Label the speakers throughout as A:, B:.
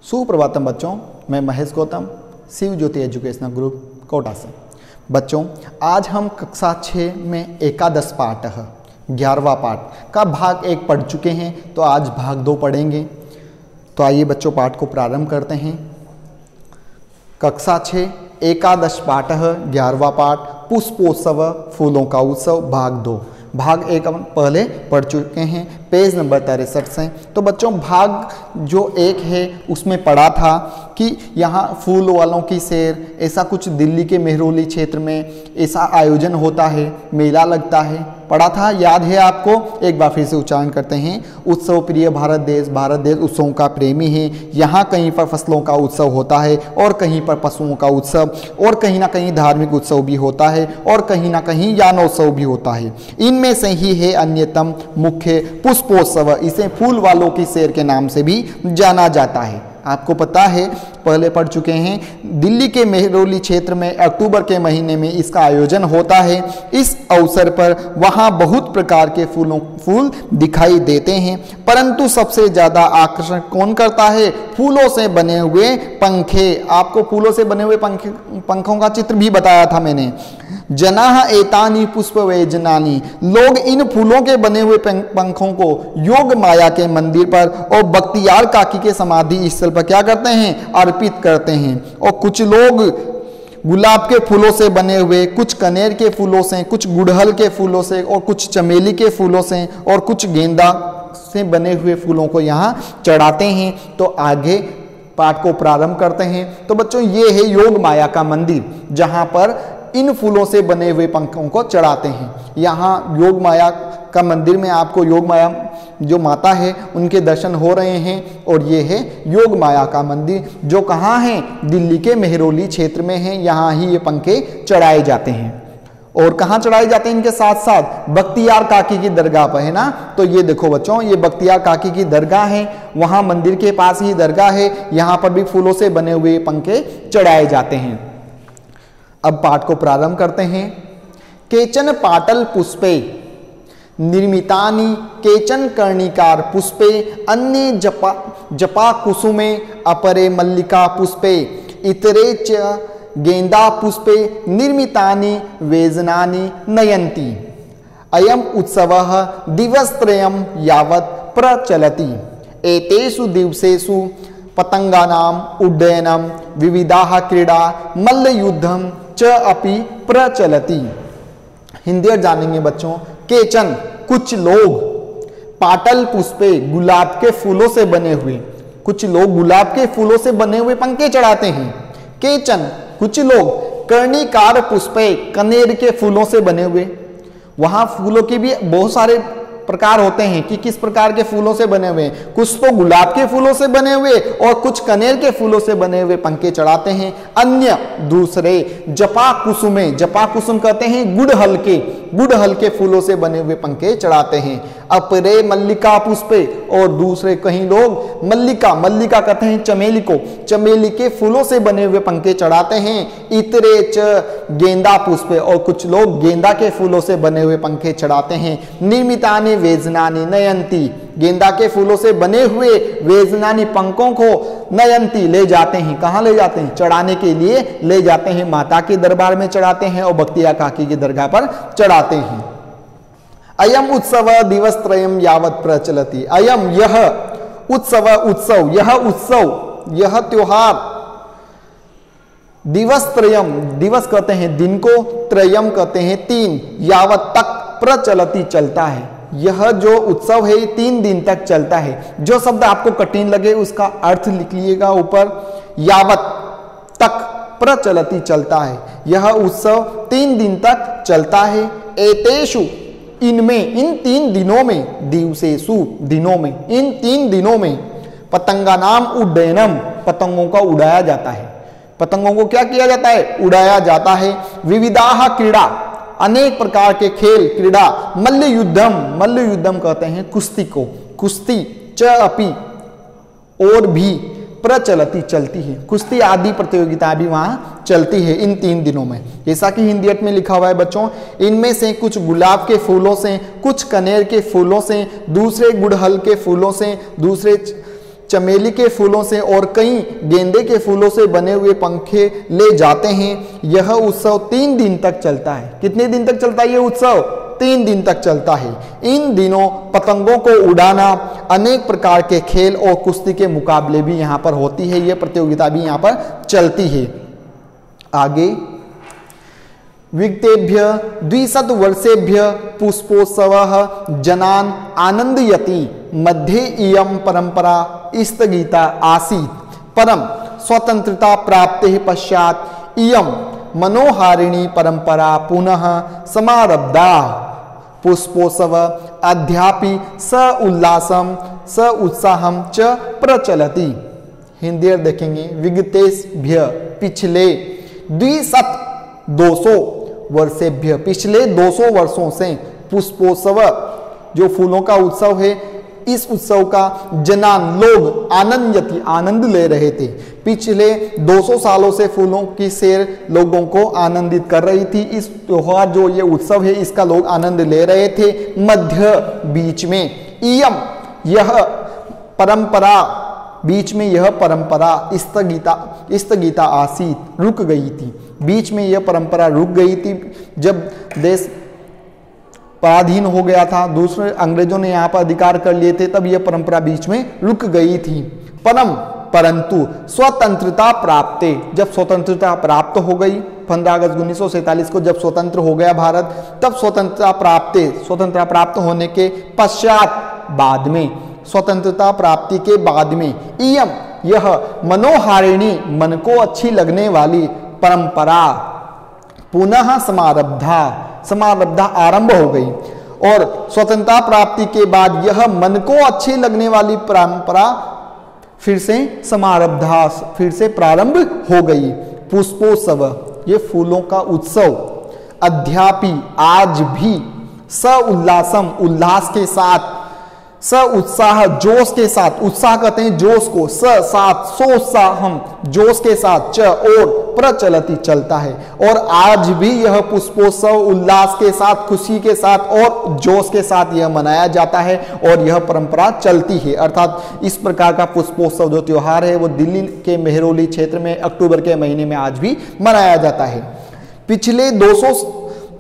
A: सुप्रभातम बच्चों, मैं महेश गौतम, शिव ज्योति educational group Kota से। बच्चों, आज हम कक्षा 6 में एकादश पाठ 11वां पाठ का भाग 1 पढ़ चुके हैं, तो आज भाग 2 पढ़ेंगे। तो आइए बच्चों पाठ को प्रारंभ करते हैं। कक्षा 6 एकादश पाठ 11वां पाठ पुष्पोत्सव फूलों का उत्सव भाग 2। भाग 1 हम पहले पढ़ चुके हैं, पेज नंबर 63 से। तो बच्चों भाग जो 1 है उसमें पढ़ा था कि यहाँ फूल वालों की सैर, ऐसा कुछ दिल्ली के मेहरौली क्षेत्र में ऐसा आयोजन होता है, मेला लगता है, पढ़ा था, याद है आपको? एक बार फिर से उच्चारण करते हैं। उत्सव प्रिय भारत देश उत्सवों का प्रेमी है। यहाँ कहीं पर फसलों का उत्सव होता है और कहीं पर पशुओं का उत्सव, और कहीं ना कहीं धार्मिक उत्सव भी होता है, और कहीं ना कहीं यानोत्सव भी होता है। इनमें से ही है अन्यतम मुख्य पुष्पोत्सव। इसे फूल वालों की सैर के नाम से भी जाना जाता है। आपको पता है, पहले पढ़ चुके हैं, दिल्ली के मेहरौली क्षेत्र में अक्टूबर के महीने में इसका आयोजन होता है। इस अवसर पर वहाँ बहुत प्रकार के फूल दिखाई देते हैं, परंतु सबसे ज़्यादा आकर्षण कौन करता है? फूलों से बने हुए पंखे। आपको फूलों से बने हुए पंखों का चित्र भी बताया था मैंने। जनाह एतानी पुष्प वेजनानी, लोग इन फूलों के बने हुए पंखों को योग माया के मंदिर पर और बख्तियार काकी के समाधि स्थल पर क्या करते हैं? अर्पित करते हैं। और कुछ लोग गुलाब के फूलों से बने हुए, कुछ कनेर के फूलों से, कुछ गुड़हल के फूलों से, और कुछ चमेली के फूलों से, और कुछ गेंदा से बने हुए फूलों को यहाँ चढ़ाते हैं। तो आगे पाठ को प्रारंभ करते हैं। तो बच्चों ये है योग माया का मंदिर, जहाँ पर इन फूलों से बने हुए पंखों को चढ़ाते हैं। यहाँ योग माया का मंदिर में आपको योग माया जो माता है उनके दर्शन हो रहे हैं। और ये है योग माया का मंदिर, जो कहाँ है? दिल्ली के मेहरौली क्षेत्र में है। यहाँ ही ये पंखे चढ़ाए जाते हैं। और कहाँ चढ़ाए जाते हैं? इनके साथ साथ बख्तियार काकी की दरगाह पर, है ना। तो ये देखो बच्चों, ये बख्तियार काकी की दरगाह है, वहाँ मंदिर के पास ही दरगाह है। यहाँ पर भी फूलों से बने हुए पंखे चढ़ाए जाते हैं। अब पाठ को प्रारंभ करते हैं। केचन पाटल पुष्पे निर्मितानि केचन कर्णिकार पुष्पे अन्ये जपा कुसुमे अपरे मल्लिका पुष्पे इतरे च गेंदा पुष्पे निर्मितानि वेजनानि नयन्ति। अयम उत्सवः दिवसत्रयं यावत् प्रचलति। एतेषु दिवसेषु पतंगानाम उड्डयनम विविधाः क्रीडा मल्लयुद्धम च अपि प्रचलति। हिंदी जानेंगे बच्चों। केचन कुछ लोग, पाटल पुष्पे गुलाब के फूलों से बने हुए, कुछ लोग गुलाब के फूलों से बने हुए पंखे चढ़ाते हैं। केचन कुछ लोग कर्णिकार पुष्पे कनेर के फूलों से बने हुए, वहां फूलों के भी बहुत सारे प्रकार होते हैं कि किस प्रकार के फूलों से बने हुए। कुछ तो गुलाब के फूलों से बने हुए और कुछ कनेर के फूलों से बने हुए पंखे चढ़ाते हैं। अन्य दूसरे जपा कुसुमे, जपा कुसुम कहते हैं गुड़हल के फूलों से बने हुए पंखे चढ़ाते हैं। अपरे मल्लिका पुष्पे, और दूसरे कहीं लोग मल्लिका कहते हैं चमेली को, चमेली के फूलों से बने हुए पंखे चढ़ाते हैं। इतरे च गेंदा पुष्पे, और कुछ लोग गेंदा के फूलों से बने हुए पंखे चढ़ाते हैं। निर्मितानि वेजनानि नयंती, गेंदा के फूलों से बने हुए वेजनानी पंखों को नयंती ले जाते हैं। कहाँ ले जाते हैं? चढ़ाने के लिए ले जाते हैं। माता के दरबार में चढ़ाते हैं और बख्तियार काकी की दरगाह पर चढ़ाते हैं। अयम उत्सव दिवसत्रयम यावत् प्रचलति। अयम यह उत्सव यह त्योहार दिवसत्रयम, दिवस कहते हैं दिन को, त्रयम कहते हैं 3, यावत् तक प्रचलति चलता है। यह जो उत्सव है 3 दिन तक चलता है। जो शब्द आपको कठिन लगे उसका अर्थ लिख लीजिएगा ऊपर। यावत् तक प्रचलति चलता है, यह उत्सव 3 दिन तक चलता है। एतेषु इनमें, इन 3 दिनों में, दिवसेषु दिनों में, इन 3 दिनों में पतंगानाम उड्डयनम, पतंगों का उड़ाया जाता है। पतंगों को क्या किया जाता है? उड़ाया जाता है। विविधाः क्रीड़ा, अनेक प्रकार के खेल, क्रीड़ा। मल्लयुद्धम कहते हैं कुश्ती को, कुश्ती। च अपि, और भी, प्रचलति चलती है। कुश्ती आदि प्रतियोगिता भी वहाँ चलती है इन 3 दिनों में। जैसा कि हिंदी में लिखा हुआ है बच्चों, इनमें से कुछ गुलाब के फूलों से, कुछ कनेर के फूलों से, दूसरे गुड़हल के फूलों से, दूसरे चमेली के फूलों से और कई गेंदे के फूलों से बने हुए पंखे ले जाते हैं। यह उत्सव 3 दिन तक चलता है। कितने दिन तक चलता है ये उत्सव? 3 दिन तक चलता है। इन दिनों पतंगों को उड़ाना, अनेक प्रकार के खेल और कुश्ती के मुकाबले भी यहाँ पर होती है। ये प्रतियोगिता भी यहाँ पर चलती है। आगे, विगतेभ्य 200 वर्षेभ्य पुष्पोत्सवः जनान् आनन्दयति। मध्ये इयं परंपरा स्थगिता आसीत्, परं स्वतंत्रता प्राप्तेः पश्चात् इयं मनोहारिणी परंपरा पुनः समारब्धा। पुष्पोत्सव अद्यापि स उल्लासम स उत्साहम च प्रचलति। हिंदी देखेंगे, विगतेभ्य पिछले 200 वर्षेभ्य पिछले 200 वर्षों से पुष्पोत्सव जो फूलों का उत्सव है, इस उत्सव का जनान लोग आनंदयति आनंद ले रहे थे। पिछले 200 सालों से फूलों की सैर लोगों को आनंदित कर रही थी। इस त्योहार जो ये उत्सव है इसका लोग आनंद ले रहे थे। मध्य बीच में इयम यह परंपरा बीच में यह परंपरा स्थगिता आसीत रुक गई थी। बीच में यह परंपरा रुक गई थी जब देश पराधीन हो गया था, दूसरे अंग्रेजों ने यहाँ पर अधिकार कर लिए थे, तब यह परंपरा बीच में रुक गई थी। परंतु स्वतंत्रता प्राप्ते, जब स्वतंत्रता प्राप्त हो गई 15 अगस्त 1947 को जब स्वतंत्र हो गया भारत, तब स्वतंत्रता प्राप्त होने के पश्चात बाद में स्वतंत्रता प्राप्ति के बाद में इयम यह मनोहारिणी मन को अच्छी लगने वाली परंपरा पुनः समारब्धा आरंभ हो गई। और स्वतंत्रता प्राप्ति के बाद यह मन को अच्छी लगने वाली परंपरा फिर से प्रारंभ हो गई। पुष्पोत्सव ये फूलों का उत्सव अद्यापि आज भी उल्लासम उल्लास के साथ, उत्साह जोश के साथ, उत्साह कहते हैं जोश को, सोत्साहम जोश के साथ, च और प्रचलति चलता है। और आज भी यह पुष्पोत्सव उल्लास के साथ, खुशी के साथ और जोश के साथ यह मनाया जाता है और यह परंपरा चलती है। अर्थात इस प्रकार का पुष्पोत्सव जो त्योहार है वो दिल्ली के मेहरौली क्षेत्र में अक्टूबर के महीने में आज भी मनाया जाता है। पिछले 200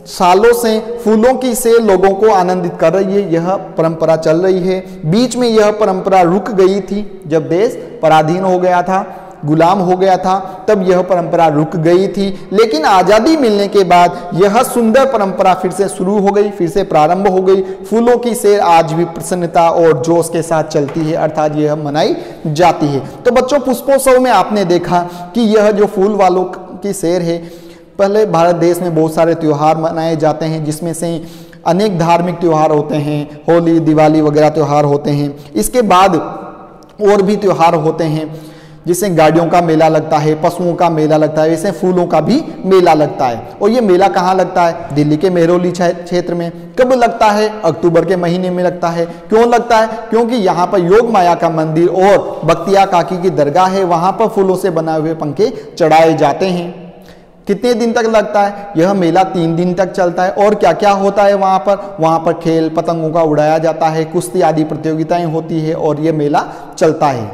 A: सालों से फूलों की सेल लोगों को आनंदित कर रही है, यह परंपरा चल रही है। बीच में यह परंपरा रुक गई थी जब देश पराधीन हो गया था, गुलाम हो गया था, तब यह परंपरा रुक गई थी। लेकिन आज़ादी मिलने के बाद यह सुंदर परंपरा फिर से शुरू हो गई, फिर से प्रारंभ हो गई। फूलों की सेल आज भी प्रसन्नता और जोश के साथ चलती है, अर्थात यह मनाई जाती है। तो बच्चों, पुष्पोत्सव में आपने देखा कि यह जो फूल वालों की सेर है, पहले भारत देश में बहुत सारे त्यौहार मनाए जाते हैं, जिसमें से अनेक धार्मिक त्यौहार होते हैं, होली दिवाली वगैरह त्यौहार होते हैं। इसके बाद और भी त्यौहार होते हैं, जिससे गाड़ियों का मेला लगता है, पशुओं का मेला लगता है, वैसे फूलों का भी मेला लगता है। और ये मेला कहाँ लगता है? दिल्ली के मेहरौली क्षेत्र में। कब लगता है? अक्टूबर के महीने में लगता है। क्यों लगता है? क्योंकि यहाँ पर योग माया का मंदिर और बख्तियार काकी की दरगाह है, वहाँ पर फूलों से बनाए हुए पंखे चढ़ाए जाते हैं। कितने दिन तक लगता है? यह मेला 3 दिन तक चलता है। और क्या क्या होता है वहाँ पर? वहाँ पर खेल पतंगों का उड़ाया जाता है, कुश्ती आदि प्रतियोगिताएं होती है और ये मेला चलता है।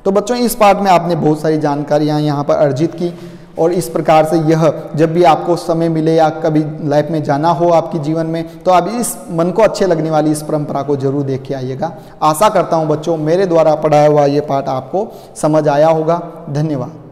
A: तो बच्चों, इस पार्ट में आपने बहुत सारी जानकारियाँ यहाँ पर अर्जित की। और इस प्रकार से यह जब भी आपको समय मिले या कभी लाइफ में जाना हो आपके जीवन में, तो आप इस मन को अच्छे लगने वाली इस परंपरा को जरूर देख के आइएगा। आशा करता हूँ बच्चों मेरे द्वारा पढ़ाया हुआ ये पाठ आपको समझ आया होगा। धन्यवाद।